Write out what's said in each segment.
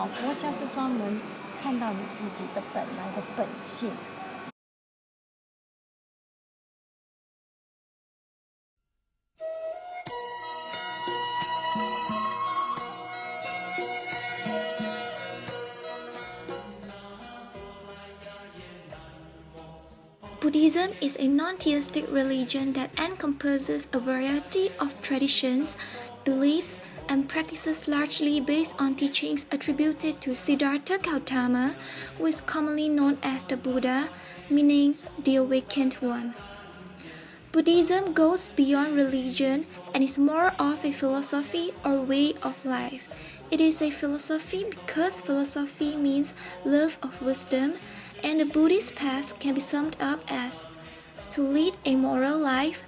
佛教是专门看到你自己的本来的本性。Buddhism is a non-theistic religion that encompasses a variety of traditions, beliefs, and practices largely based on teachings attributed to Siddhartha Gautama, who is commonly known as the Buddha, meaning the awakened one. Buddhism goes beyond religion and is more of a philosophy or way of life. It is a philosophy because philosophy means love of wisdom, and the Buddhist path can be summed up as to lead a moral life,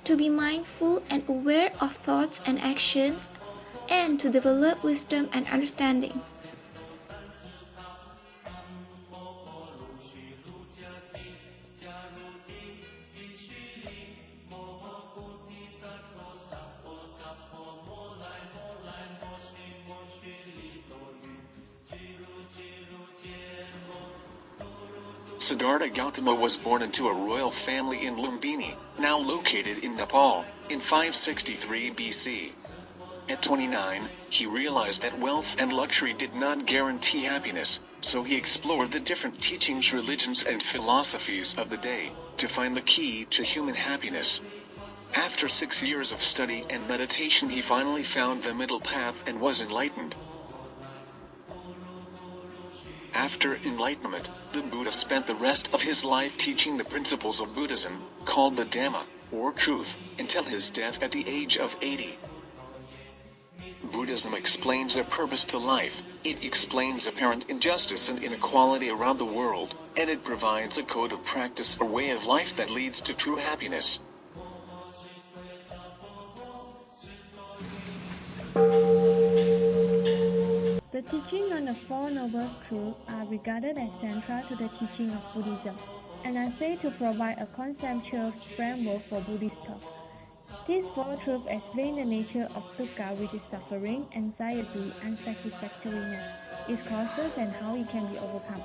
to be mindful and aware of thoughts and actions, and to develop wisdom and understanding. Siddhartha Gautama was born into a royal family in Lumbini, now located in Nepal, in 563 BC. At 29, he realized that wealth and luxury did not guarantee happiness, so he explored the different teachings, religions, and philosophies of the day to find the key to human happiness. After 6 years of study and meditation, he finally found the middle path and was enlightened. After enlightenment, the Buddha spent the rest of his life teaching the principles of Buddhism, called the Dhamma, or truth, until his death at the age of 80. Buddhism explains the purpose to life, it explains apparent injustice and inequality around the world, and it provides a code of practice or way of life that leads to true happiness. The teaching on the Four Noble Truths are regarded as central to the teaching of Buddhism, and are said to provide a conceptual framework for Buddhist thought. These four truths explain the nature of dukkha, which is suffering, anxiety, unsatisfactoriness, its causes, and how it can be overcome.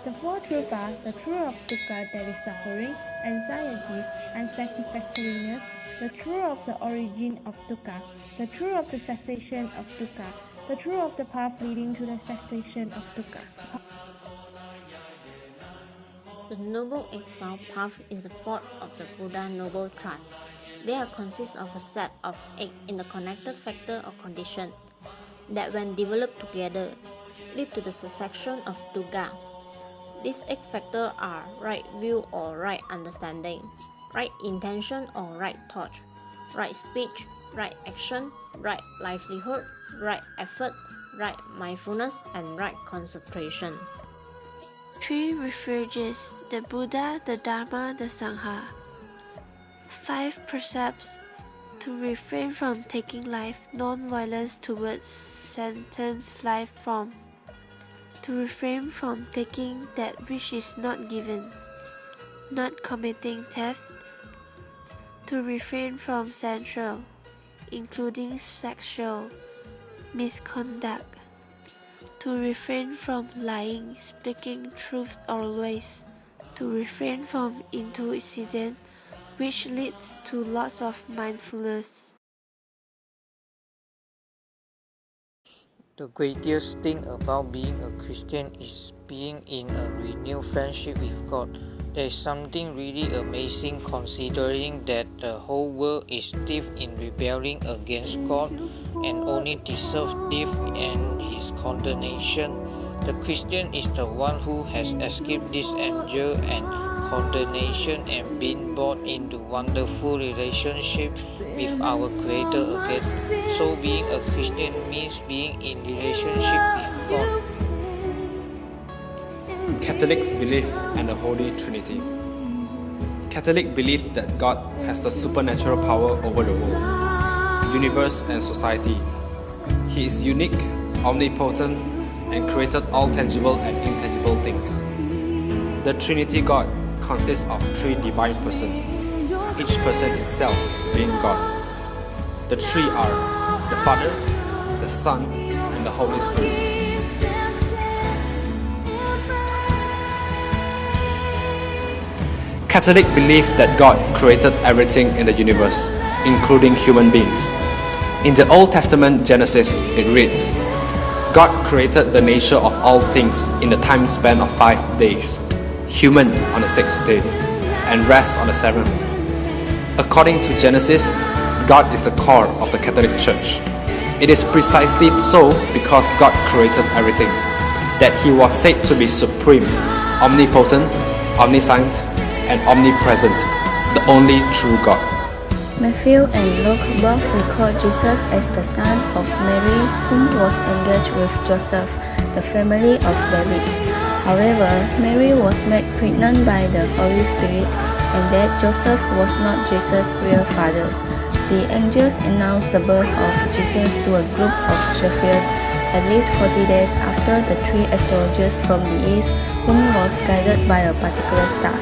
The four truths are the truth of dukkha, that is suffering, anxiety, unsatisfactoriness, the truth of the origin of dukkha, the truth of the cessation of dukkha, the truth of the path leading to the cessation of dukkha. The Noble Eightfold Path is the fourth of the Buddha Noble Truths. They consist of a set of 8 interconnected factors or conditions that, when developed together, lead to the cessation of dukkha. These 8 factors are right view or right understanding, right intention or right thought, right speech, right action, right livelihood, right effort, right mindfulness, and right concentration. 3 refuges: the Buddha, the Dharma, the Sangha. 5 precepts: to refrain from taking life, non-violence towards sentence life form, to refrain from taking that which is not given, not committing theft, to refrain from sensual, including sexual, misconduct, to refrain from lying, speaking truth always, to refrain from incident which leads to loss of mindfulness. The greatest thing about being a Christian is being in a renewed friendship with God. There is something really amazing considering that the whole world is steeped in rebelling against God and only deserves death and His condemnation. The Christian is the one who has escaped this anger and condemnation and been brought into wonderful relationship with our Creator again. So being a Christian means being in relationship with God. Catholics believe in the Holy Trinity. Catholic believes that God has the supernatural power over the world, universe, and society. He is unique, omnipotent, and created all tangible and intangible things. The Trinity God consists of 3 divine persons, each person itself being God. The 3 are the Father, the Son, and the Holy Spirit. Catholic believe that God created everything in the universe, including human beings. In the Old Testament Genesis, it reads, God created the nature of all things in the time span of 5 days, human on the 6th day, and rest on the 7th. According to Genesis, God is the core of the Catholic Church. It is precisely so because God created everything, that He was said to be supreme, omnipotent, omniscient, and omnipresent, the only true God. Matthew and Luke both record Jesus as the son of Mary, whom was engaged with Joseph, the family of David. However, Mary was made pregnant by the Holy Spirit, and that Joseph was not Jesus' real father. The angels announced the birth of Jesus to a group of shepherds at least 40 days after the 3 astrologers from the east, whom was guided by a particular star.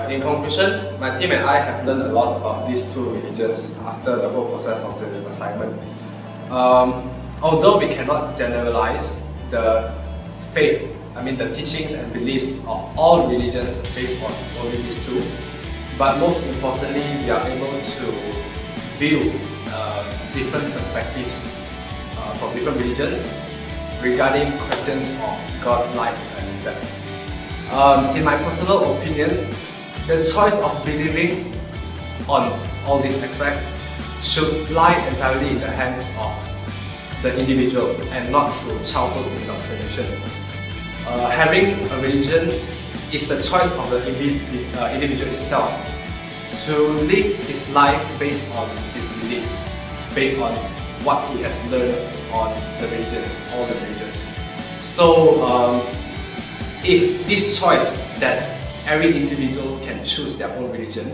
In conclusion, my team and I have learned a lot about these two religions after the whole process of the assignment. Although we cannot generalize the faith, the teachings and beliefs of all religions based on only these two, but most importantly, we are able to view different perspectives from different religions regarding questions of God, life, and death. In my personal opinion, the choice of believing on all these aspects should lie entirely in the hands of the individual and not through childhood indoctrination. Having a religion is the choice of the individual itself to live his life based on his beliefs, based on what he has learned on the religions, all the religions. So, if this choice that every individual can choose their own religion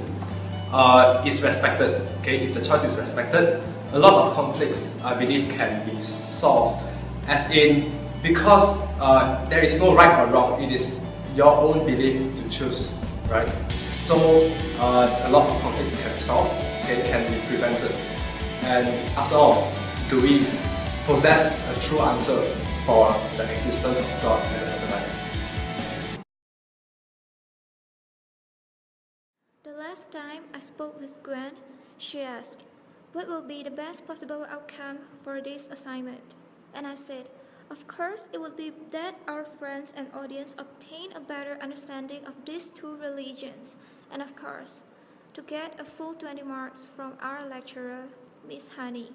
is respected, if the choice is respected, a lot of conflicts, I believe, can be solved. As in, because there is no right or wrong, it is your own belief to choose, right? So a lot of conflicts can be solved, can be prevented. And after all, do we possess a true answer for the existence of God and the afterlife? The last time I spoke with Gwen, she asked, what will be the best possible outcome for this assignment? And I said, of course, it would be that our friends and audience obtain a better understanding of these two religions, and of course, to get a full 20 marks from our lecturer, Miss Honey.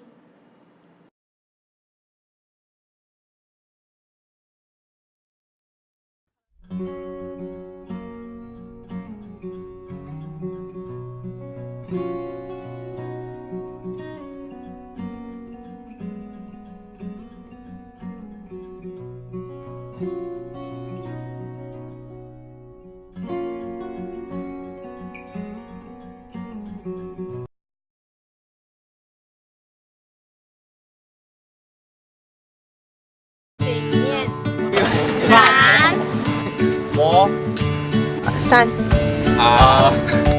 我3